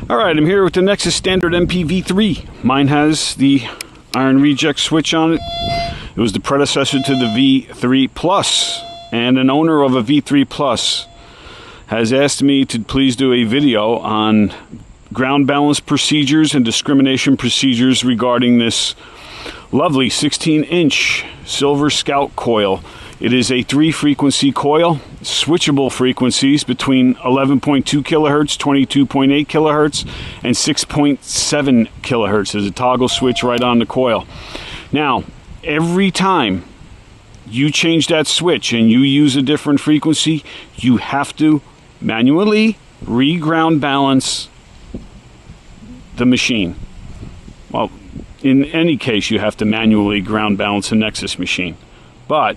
Alright, I'm here with the NEXUS standard MPV3. Mine has the iron reject switch on it. It was the predecessor to the V3 Plus, and an owner of a V3 Plus has asked me to please do a video on ground balance procedures and discrimination procedures regarding this lovely 16-inch Silver Scout coil. It is a 3-frequency coil, switchable frequencies between 11.2 kilohertz, 22.8 kilohertz, and 6.7 kilohertz. There's a toggle switch right on the coil. Now, every time you change that switch and you use a different frequency, you have to manually re-ground balance the machine. Well, in any case, you have to manually ground balance a NEXUS machine. But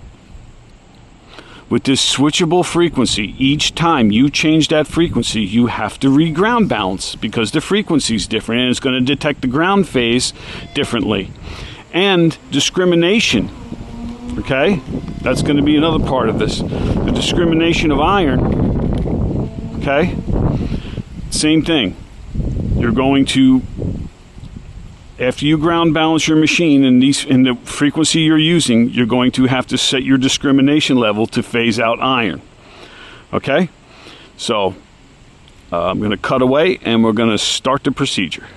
with this switchable frequency, each time you change that frequency, you have to re-ground balance because the frequency is different and it's going to detect the ground phase differently. And discrimination, okay? That's going to be another part of this. The discrimination of iron, okay? Same thing. You're going to, after you ground balance your machine in the frequency you're using, you're going to have to set your discrimination level to phase out iron. Okay? So, I'm going to cut away and we're going to start the procedure.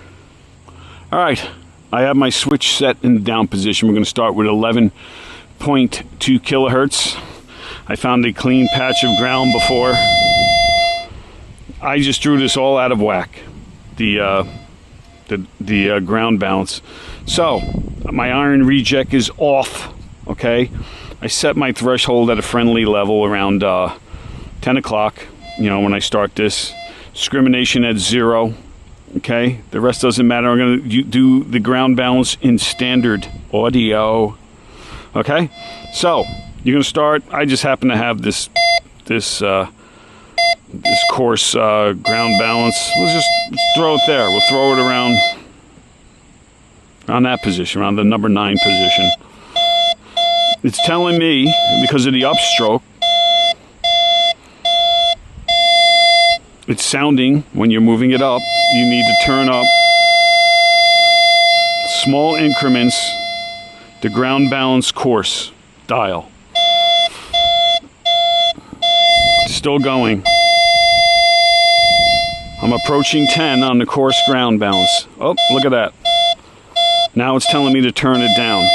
Alright, I have my switch set in the down position. We're going to start with 11.2 kilohertz. I found a clean patch of ground before. I just drew this all out of whack. The ground balance. So my iron reject is off. Okay, I set my threshold at a friendly level around 10 o'clock, you know, when I start this. Discrimination at 0. Okay, the rest doesn't matter. I'm going to do the ground balance in standard audio. Okay, so you're going to start. I just happen to have this coarse ground balance. Let's just throw it there. We'll throw it around that position, around the number 9 position. It's telling me, because of the upstroke, it's sounding when you're moving it up, you need to turn up small increments the ground balance course dial. Still going. I'm approaching 10 on the coarse ground balance. Oh, look at that. Now it's telling me to turn it down.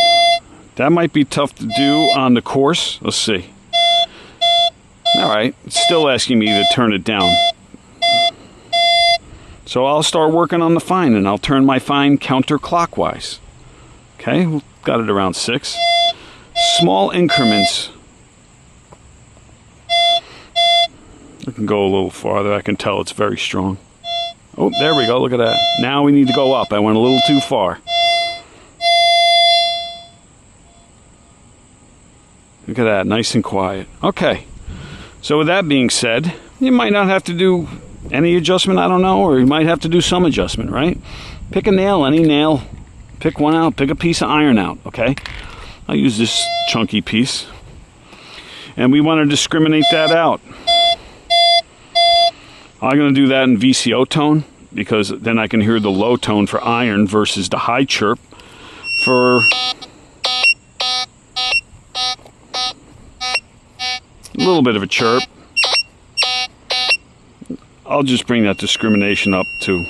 That might be tough to do on the coarse. Let's see. Alright, it's still asking me to turn it down. So I'll start working on the fine, and I'll turn my fine counterclockwise. Okay, got it around 6. Small increments. I can go a little farther. I can tell it's very strong. Oh, there we go. Look at that. Now we need to go up. I went a little too far. Look at that. Nice and quiet. Okay. So with that being said, you might not have to do any adjustment, I don't know, or you might have to do some adjustment, right? Pick a nail, any nail. Pick one out. Pick a piece of iron out, okay? I'll use this chunky piece. And we want to discriminate that out. I'm going to do that in VCO tone because then I can hear the low tone for iron versus the high chirp for a little bit of a chirp. I'll just bring that discrimination up to,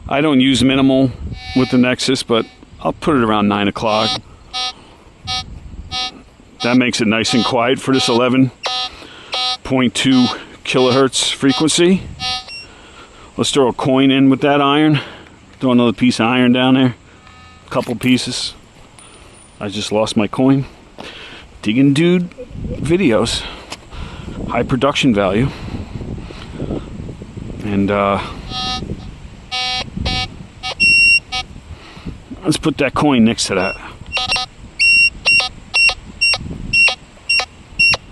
I don't use minimal with the NEXUS, but I'll put it around 9 o'clock. That makes it nice and quiet for this 11.2 kilohertz frequency. Let's throw a coin in with that iron. Throw another piece of iron down there. A couple pieces. I just lost my coin. Digging dude videos. High production value. And let's put that coin next to that.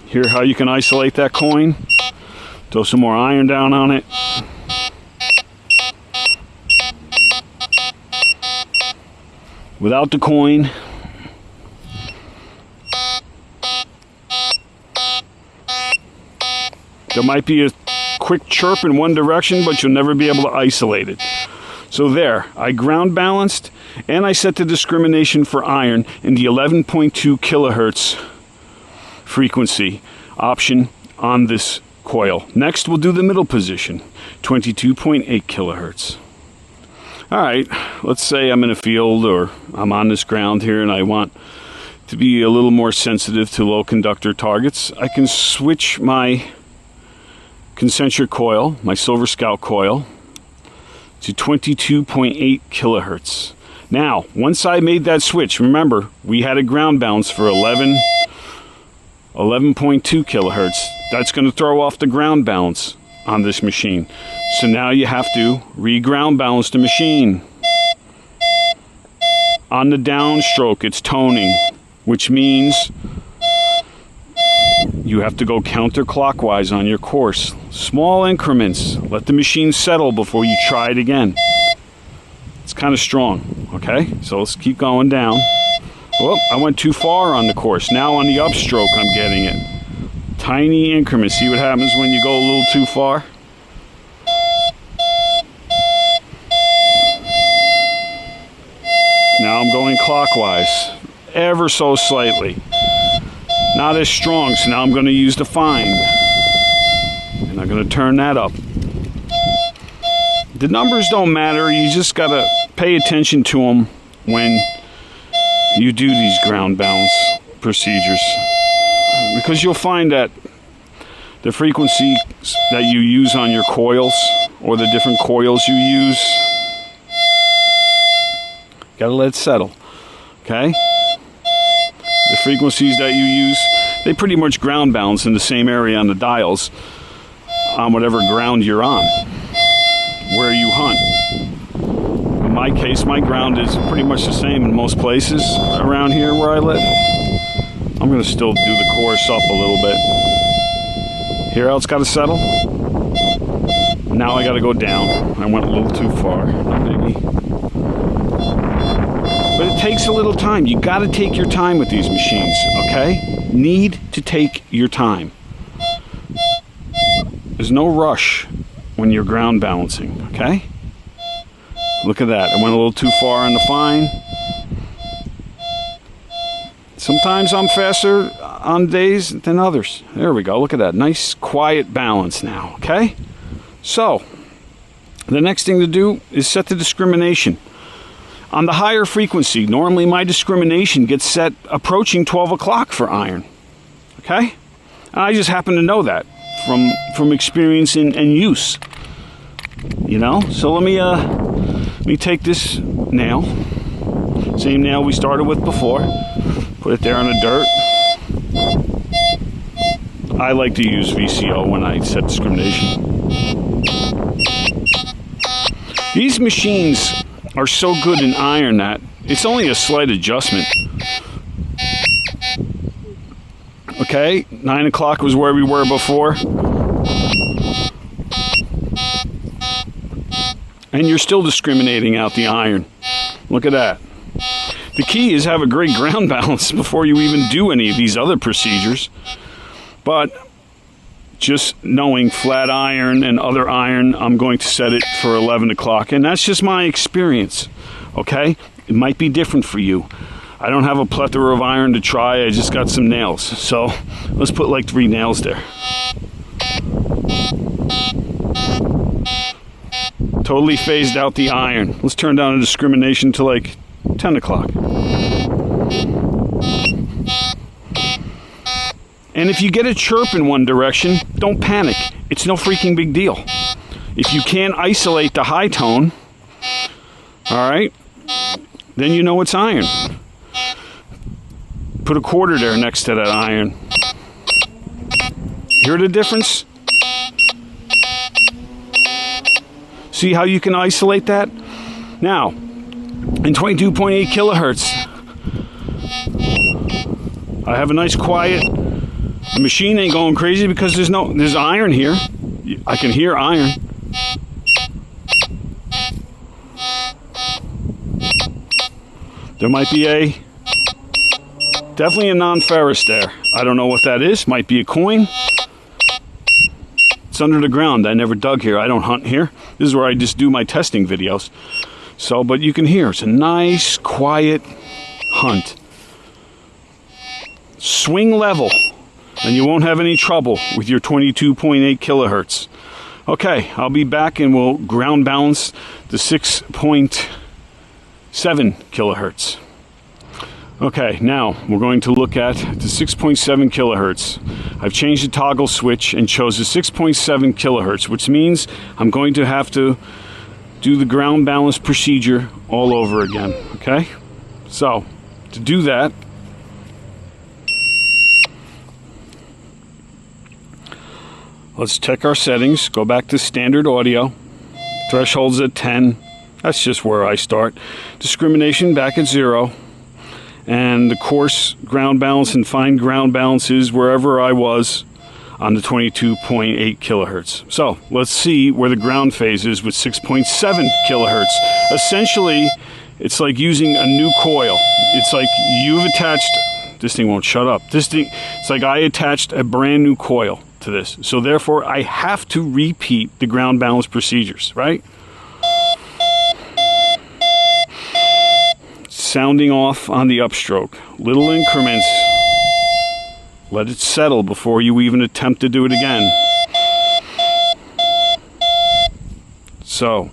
Hear how you can isolate that coin? Throw some more iron down on it. Without the coin, there might be a quick chirp in one direction, but you'll never be able to isolate it. So there, I ground balanced, and I set the discrimination for iron in the 11.2 kilohertz frequency option on this coil. Next, we'll do the middle position, 22.8 kilohertz. All right, let's say I'm in a field or I'm on this ground here and I want to be a little more sensitive to low conductor targets. I can switch my concentric coil, my Silver Scout coil, to 22.8 kilohertz. Now, once I made that switch, remember, we had a ground balance for 11.2 kilohertz. That's going to throw off the ground balance on this machine. So now you have to re-ground balance the machine. On the downstroke, it's toning, which means you have to go counterclockwise on your course. Small increments. Let the machine settle before you try it again. It's kind of strong, okay? So let's keep going down. Oh, I went too far on the course. Now on the upstroke, I'm getting it. Tiny increments. See what happens when you go a little too far? Now I'm going clockwise, ever so slightly. Not as strong, so now I'm going to use the fine. And I'm going to turn that up. The numbers don't matter, you just got to pay attention to them when you do these ground balance procedures. Because you'll find that the frequency that you use on your coils, or the different coils you use, gotta let it settle, okay? The frequencies that you use, they pretty much ground balance in the same area on the dials on whatever ground you're on, where you hunt. In my case, my ground is pretty much the same in most places around here where I live. I'm gonna still do the course up a little bit. Here how it's gotta settle. Now I gotta go down. I went a little too far, maybe. But it takes a little time. You got to take your time with these machines, okay? Need to take your time. There's no rush when you're ground balancing, okay? Look at that. I went a little too far on the fine. Sometimes I'm faster on days than others. There we go. Look at that. Nice, quiet balance now, okay? So, the next thing to do is set the discrimination. On the higher frequency, normally my discrimination gets set approaching 12 o'clock for iron, okay? And I just happen to know that from experience and use, you know? So let me take this nail, same nail we started with before, put it there on the dirt. I like to use VCO when I set discrimination. These machines are so good in iron that it's only a slight adjustment. Okay, 9 o'clock was where we were before. And you're still discriminating out the iron. Look at that. The key is have a great ground balance before you even do any of these other procedures. But just knowing flat iron and other iron, I'm going to set it for 11 o'clock. And that's just my experience, okay? It might be different for you. I don't have a plethora of iron to try. I just got some nails. So let's put like 3 nails there. Totally phased out the iron. Let's turn down the discrimination to like 10 o'clock. And if you get a chirp in one direction, don't panic. It's no freaking big deal. If you can't isolate the high tone, all right, then you know it's iron. Put a quarter there next to that iron. Hear the difference? See how you can isolate that? Now, in 22.8 kilohertz, I have a nice quiet. The machine ain't going crazy because there's iron here. I can hear iron. There might be definitely a non-ferrous there. I don't know what that is. Might be a coin. It's under the ground. I never dug here. I don't hunt here. This is where I just do my testing videos. So, but you can hear it's a nice, quiet hunt. Swing level, and you won't have any trouble with your 22.8 kilohertz. Okay, I'll be back and we'll ground balance the 6.7 kilohertz. Okay, now we're going to look at the 6.7 kilohertz. I've changed the toggle switch and chose the 6.7 kilohertz, which means I'm going to have to do the ground balance procedure all over again, okay? So, to do that, let's check our settings, go back to standard audio, thresholds at 10, that's just where I start. Discrimination back at 0. And the coarse ground balance and fine ground balance is wherever I was on the 22.8 kilohertz. So let's see where the ground phase is with 6.7 kilohertz. Essentially, it's like using a new coil. It's like you've attached, this thing won't shut up. This thing, it's like I attached a brand new coil to this. So therefore, I have to repeat the ground balance procedures, right? Sounding off on the upstroke, little increments. Let it settle before you even attempt to do it again. So,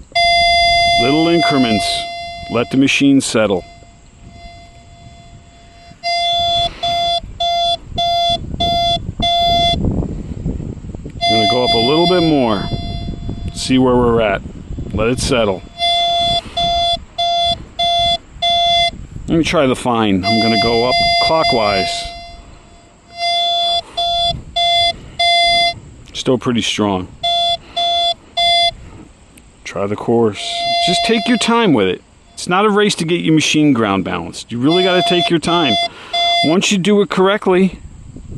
little increments. Let the machine settle. I'm going to go up a little bit more. See where we're at. Let it settle. Let me try the fine. I'm going to go up clockwise. Still pretty strong. Try the coarse. Just take your time with it. It's not a race to get your machine ground balanced. You really got to take your time. Once you do it correctly,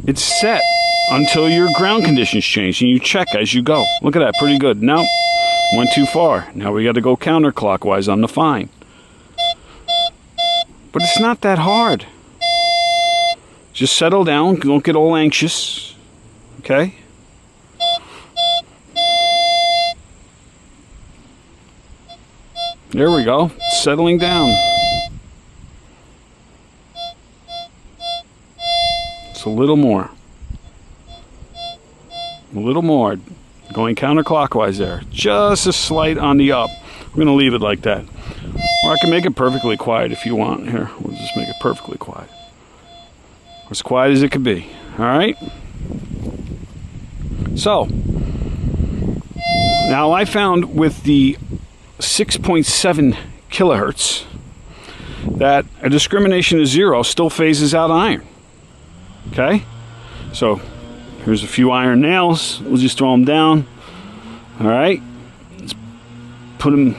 it's set until your ground conditions change and you check as you go. Look at that, pretty good. Now, went too far. Now we got to go counterclockwise on the fine. But it's not that hard. Just settle down, don't get all anxious, okay? There we go, settling down. It's a little more. A little more. Going counterclockwise there. Just a slight on the up. We're gonna leave it like that. Or I can make it perfectly quiet if you want. Here, we'll just make it perfectly quiet. As quiet as it could be. Alright? So, now I found with the 6.7 kilohertz that a discrimination of 0 still phases out iron. Okay? So, here's a few iron nails. We'll just throw them down. Alright? Let's put them,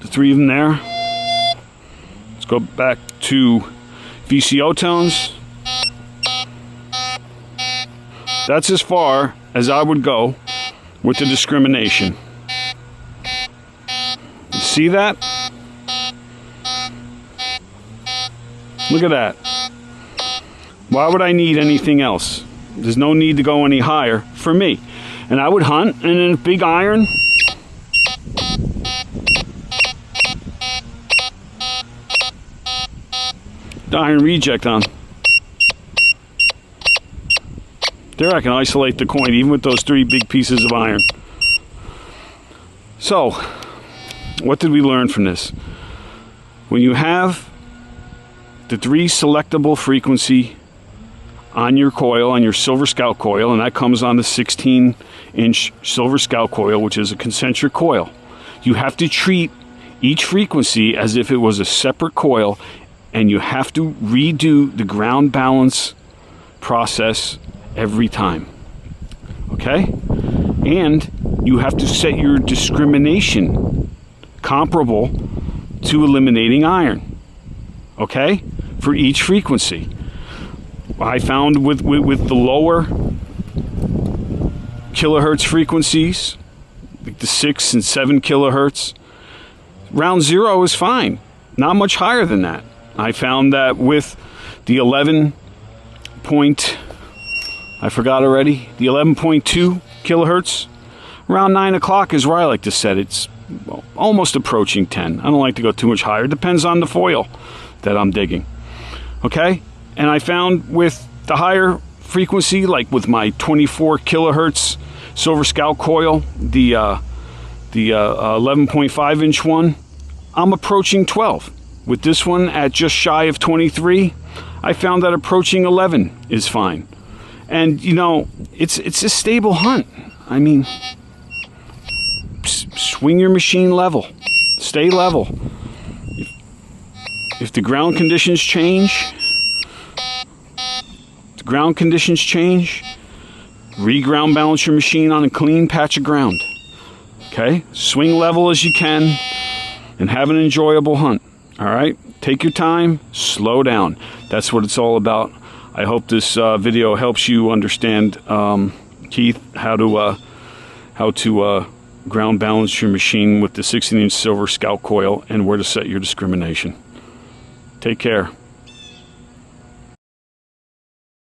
the 3 of them there. Go back to VCO tones. That's as far as I would go with the discrimination. You see that? Look at that. Why would I need anything else? There's no need to go any higher for me. And I would hunt, and then big iron. The iron reject on. There I can isolate the coin even with those 3 big pieces of iron. So, what did we learn from this? When you have the 3 selectable frequency on your coil, on your Silver Scout coil, and that comes on the 16-inch Silver Scout coil, which is a concentric coil, you have to treat each frequency as if it was a separate coil, and you have to redo the ground balance process every time. Okay? And you have to set your discrimination comparable to eliminating iron. Okay? For each frequency. I found with the lower kilohertz frequencies, like the 6 and 7 kilohertz, round 0 is fine. Not much higher than that. I found that with the 11 point, I forgot already, the 11.2 kilohertz, around 9 o'clock is where I like to set it. It's almost approaching 10. I don't like to go too much higher. It depends on the foil that I'm digging. Okay? And I found with the higher frequency, like with my 24 kilohertz Silver Scout coil, the 11.5 inch one, I'm approaching 12. With this one at just shy of 23, I found that approaching 11 is fine. And you know, it's a stable hunt. I mean, swing your machine level, stay level. If the ground conditions change, re-ground balance your machine on a clean patch of ground. Okay, swing level as you can, and have an enjoyable hunt. All right, take your time, slow down. That's what it's all about. I hope this video helps you understand, Keith, how to ground balance your machine with the 16-inch Silver Scout coil and where to set your discrimination. Take care.